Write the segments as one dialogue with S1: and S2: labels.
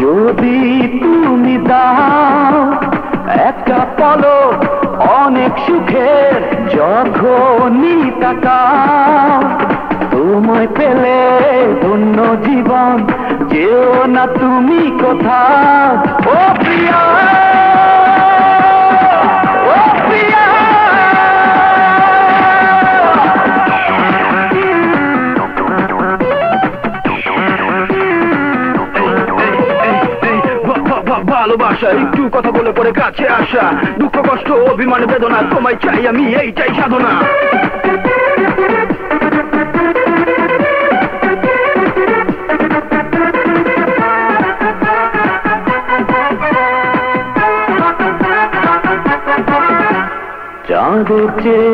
S1: যদি তুমি দাও একটা পলক অনেক সুখের, যখনই তাকাও তোমায় পেলে ধন্য জীবন, যেও না তুমি কোথাও। ও প্রিয়া, ও প্রিয়া, ভালোবাসা একটু কথা বলে পরে কাছে আসা, দুঃখ কষ্ট অভিমান বেদনা তোমায় চাই আমি, এই চাই সাধনা। চাঁদের চেয়ে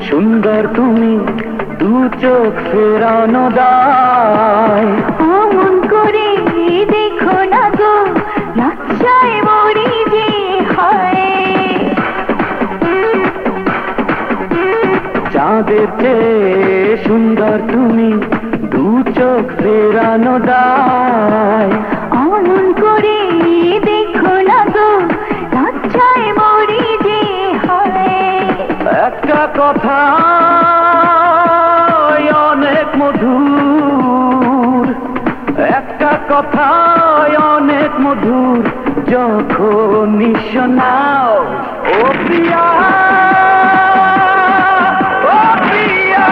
S1: সুন্দর তুমি, দু চোখ ফেরানো দায়।
S2: অমন করে দেখো না গো, লজ্জায় মরি যে হয়।
S1: চাঁদের চেয়ে সুন্দর তুমি, দু চোখ ফেরানো দায়।
S2: অমন করে দেখো না গো, লজ্জায় মরি যে হয়।
S1: একটা কথা অনেক মধুর, একটা কথা অনেক মধুর, যখন শোনাও। ও প্রিয়া, ও প্রিয়া,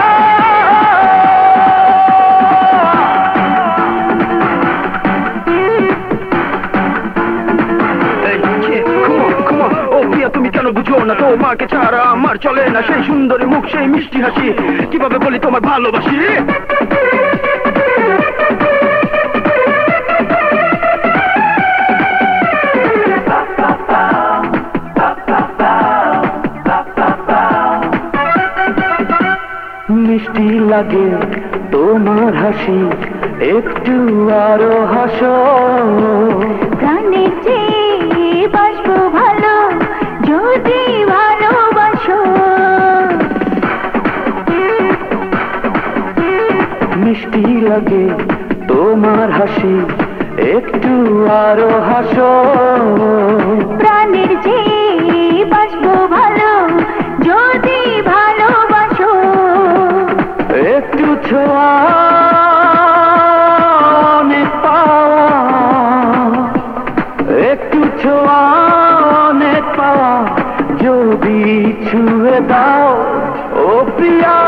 S1: তুমি কেন বুঝো না তোমাকে ছাড়া আমার চলে না, সেই সুন্দরী মুখ সেই মিষ্টি হাসি, কিভাবে বলি তোমার ভালোবাসি। মিষ্টি লাগে তোমার হাসি, একটু আরো হাসো।
S2: প্রাণের চেয়ে বাসবো ভালো, যদি ভালোবাসো।
S1: মিষ্টি লাগে তোমার হাসি, একটু আরো হাসো।
S2: প্রাণের চেয়ে বাসবো ভালো, যদি ভালোবাসো।
S1: একটু ছোঁয়া অনেক পাওয়া, একটু ছোঁয়া অনেক পাওয়া, যদি ছুঁয়ে দাও। ও প্রিয়া,